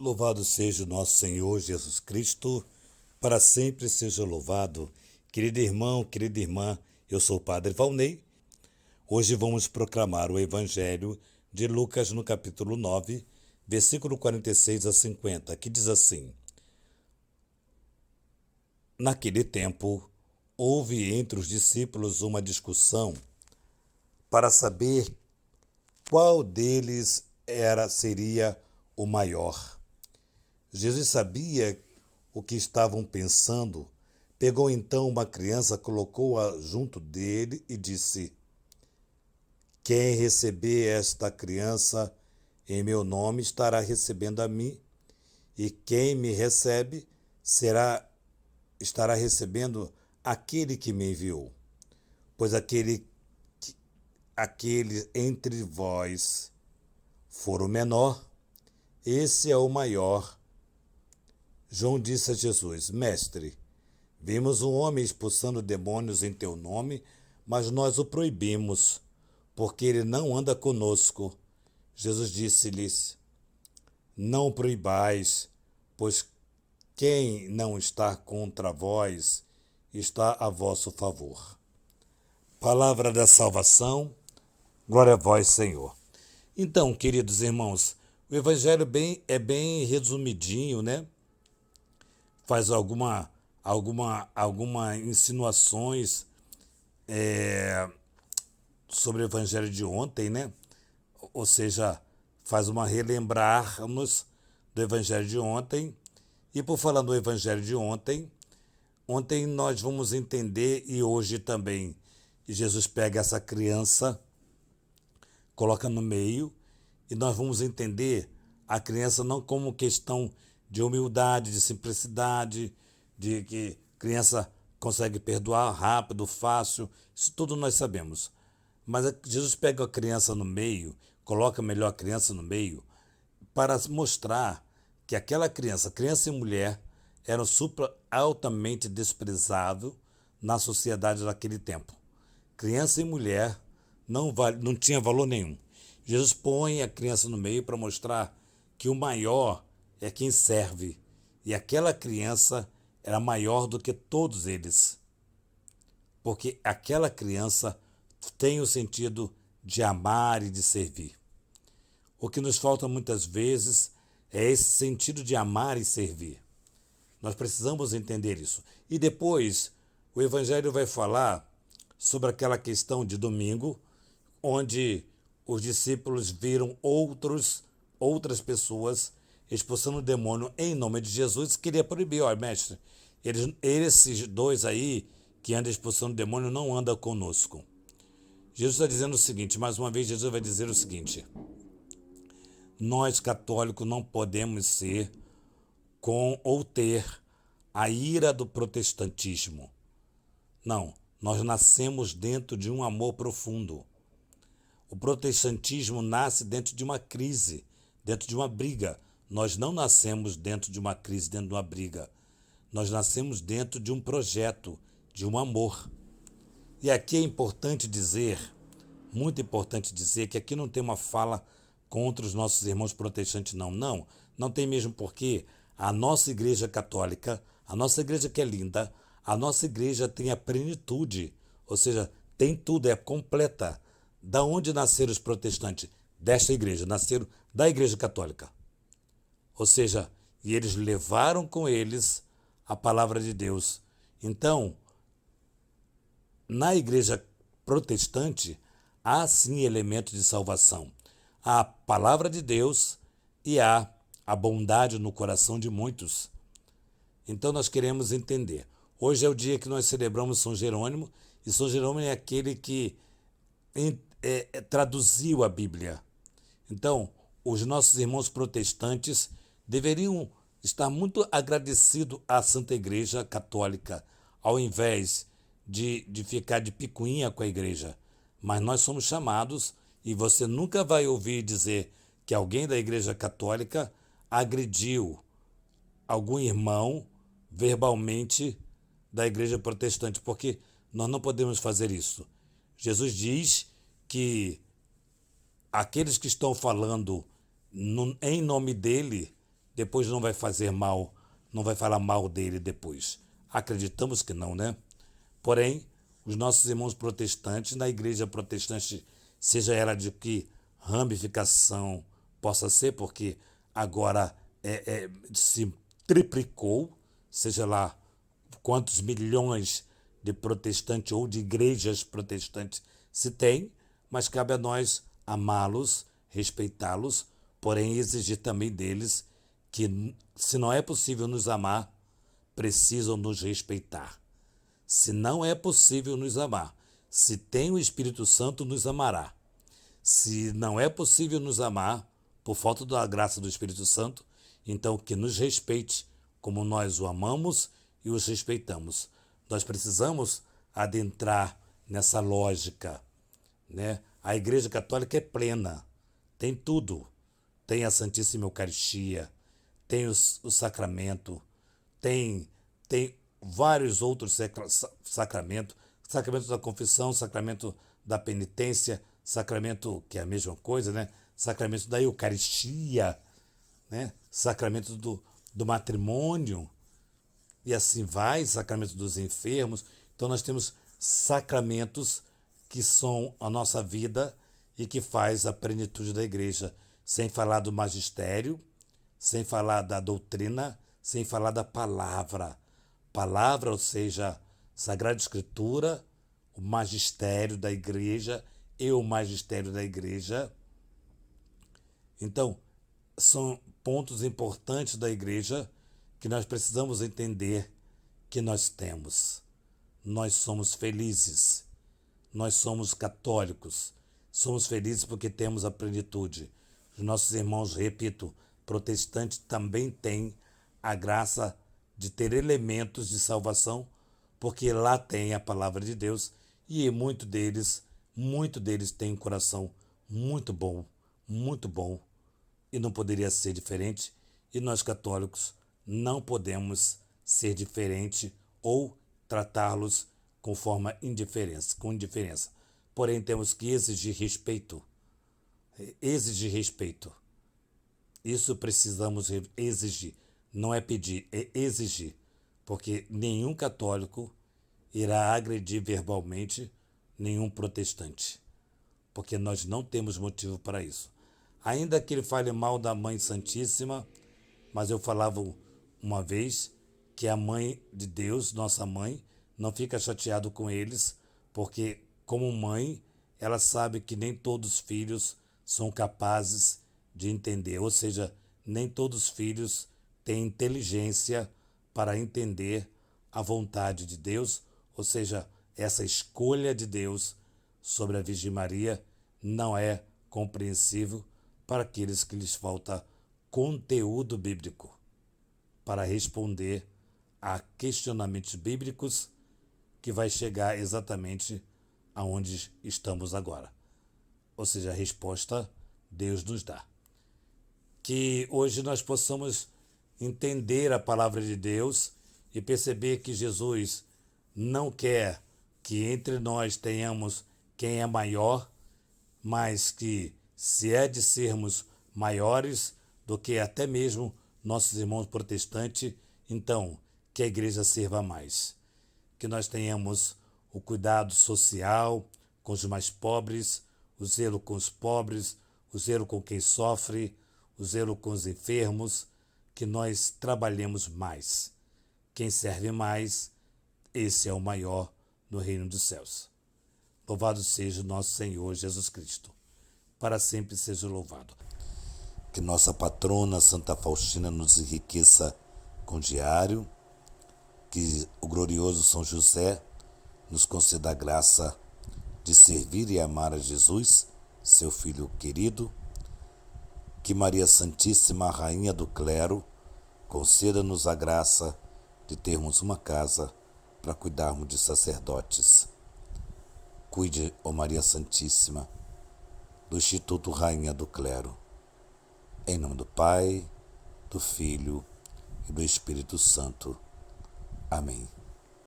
Louvado seja o nosso Senhor Jesus Cristo, para sempre seja louvado. Querido irmão, querida irmã, eu sou o Padre Valnei. Hoje vamos proclamar o Evangelho de Lucas no capítulo 9, versículo 46 a 50, que diz assim: Naquele tempo, houve entre os discípulos uma discussão para saber qual deles seria o maior. Jesus sabia o que estavam pensando. Pegou então uma criança, colocou-a junto dele e disse: Quem receber esta criança em meu nome estará recebendo a mim, e quem me recebe estará recebendo aquele que me enviou. Pois aquele entre vós for o menor, esse é o maior. João disse a Jesus: Mestre, vimos um homem expulsando demônios em teu nome, mas nós o proibimos, porque ele não anda conosco. Jesus disse-lhes: Não o proibais, pois quem não está contra vós está a vosso favor. Palavra da salvação, glória a vós, Senhor. Então, queridos irmãos, o Evangelho é bem resumidinho, né? Faz alguma insinuações sobre o Evangelho de ontem, né? Ou seja, faz uma relembrarmos do Evangelho de ontem. E por falar do Evangelho de ontem nós vamos entender, e hoje também, Jesus pega essa criança, coloca no meio, e nós vamos entender a criança não como questão de humildade, de simplicidade, de que criança consegue perdoar rápido, fácil, isso tudo nós sabemos. Mas Jesus pega a criança no meio, coloca melhor a criança no meio, para mostrar que aquela criança e mulher, eram altamente desprezáveis na sociedade daquele tempo. Criança e mulher não tinha valor nenhum. Jesus põe a criança no meio para mostrar que o maior é quem serve. E aquela criança era maior do que todos eles. Porque aquela criança tem o sentido de amar e de servir. O que nos falta muitas vezes é esse sentido de amar e servir. Nós precisamos entender isso. E depois, o Evangelho vai falar sobre aquela questão de domingo, onde os discípulos viram outras pessoas expulsando o demônio em nome de Jesus. Queria proibir: olha, mestre, esses dois aí que andam expulsando o demônio não andam conosco. Jesus está dizendo o seguinte, mais uma vez Jesus vai dizer o seguinte: nós católicos não podemos ser ou ter a ira do protestantismo. Não, nós nascemos dentro de um amor profundo. O protestantismo nasce dentro de uma crise, dentro de uma briga. Nós não nascemos dentro de uma crise, dentro de uma briga. Nós nascemos dentro de um projeto, de um amor. E aqui é importante dizer, muito importante dizer, que aqui não tem uma fala contra os nossos irmãos protestantes, não. Não tem mesmo, porque a nossa igreja católica, a nossa igreja que é linda, a nossa igreja tem a plenitude, ou seja, tem tudo, é completa. Da onde nasceram os protestantes? Desta igreja, nasceram da igreja católica. Ou seja, e eles levaram com eles a palavra de Deus. Então, na igreja protestante, há sim elementos de salvação. Há a palavra de Deus e há a bondade no coração de muitos. Então nós queremos entender. Hoje é o dia que nós celebramos São Jerônimo, e São Jerônimo é aquele que traduziu a Bíblia. Então, os nossos irmãos protestantes deveriam estar muito agradecidos à Santa Igreja Católica, ao invés de ficar de picuinha com a igreja. Mas nós somos chamados, e você nunca vai ouvir dizer que alguém da Igreja Católica agrediu algum irmão verbalmente da Igreja Protestante, porque nós não podemos fazer isso. Jesus diz que aqueles que estão falando em nome dele depois não vai fazer mal, não vai falar mal dele depois. Acreditamos que não, né? Porém, os nossos irmãos protestantes, na igreja protestante, seja ela de que ramificação possa ser, porque agora se triplicou, seja lá quantos milhões de protestantes ou de igrejas protestantes se tem, mas cabe a nós amá-los, respeitá-los, porém exigir também deles que, se não é possível nos amar, precisam nos respeitar. Se não é possível nos amar, se tem o Espírito Santo, nos amará. Se não é possível nos amar, por falta da graça do Espírito Santo, então que nos respeite como nós o amamos e os respeitamos. Nós precisamos adentrar nessa lógica, né? A Igreja Católica é plena, tem tudo. Tem a Santíssima Eucaristia, tem o sacramento, tem vários outros sacramentos, sacramento da confissão, sacramento da penitência, sacramento, que é a mesma coisa, né? Sacramento da Eucaristia, né? Sacramento do matrimônio, e assim vai, sacramento dos enfermos. Então nós temos sacramentos que são a nossa vida e que faz a plenitude da igreja, sem falar do magistério, sem falar da doutrina, sem falar da palavra. Palavra, ou seja, Sagrada Escritura, o magistério da igreja e o magistério da igreja. Então, são pontos importantes da igreja que nós precisamos entender que nós temos. Nós somos felizes, nós somos católicos, somos felizes porque temos a plenitude. Os nossos irmãos, repito, protestantes também têm a graça de ter elementos de salvação, porque lá tem a palavra de Deus e muito deles têm um coração muito bom, e não poderia ser diferente, e nós católicos não podemos ser diferente ou tratá-los com indiferença. Porém, temos que exigir respeito. Isso precisamos exigir. Não é pedir, é exigir. Porque nenhum católico irá agredir verbalmente nenhum protestante. Porque nós não temos motivo para isso. Ainda que ele fale mal da Mãe Santíssima, mas eu falava uma vez que a Mãe de Deus, nossa mãe, não fica chateado com eles, porque como mãe, ela sabe que nem todos os filhos são capazes de entender, ou seja, nem todos os filhos têm inteligência para entender a vontade de Deus, ou seja, essa escolha de Deus sobre a Virgem Maria não é compreensível para aqueles que lhes falta conteúdo bíblico para responder a questionamentos bíblicos que vai chegar exatamente aonde estamos agora. Ou seja, a resposta Deus nos dá. Que hoje nós possamos entender a palavra de Deus e perceber que Jesus não quer que entre nós tenhamos quem é maior, mas que se é de sermos maiores do que até mesmo nossos irmãos protestantes, então que a igreja sirva mais. Que nós tenhamos o cuidado social com os mais pobres, o zelo com os pobres, o zelo com quem sofre, o zelo com os enfermos, que nós trabalhemos mais. Quem serve mais, esse é o maior no reino dos céus. Louvado seja o nosso Senhor Jesus Cristo. Para sempre seja louvado. Que nossa patrona Santa Faustina nos enriqueça com diário, que o glorioso São José nos conceda a graça de servir e amar a Jesus, seu Filho querido, que Maria Santíssima, Rainha do Clero, conceda-nos a graça de termos uma casa para cuidarmos de sacerdotes. Cuide, ó Maria Santíssima, do Instituto Rainha do Clero. Em nome do Pai, do Filho e do Espírito Santo. Amém.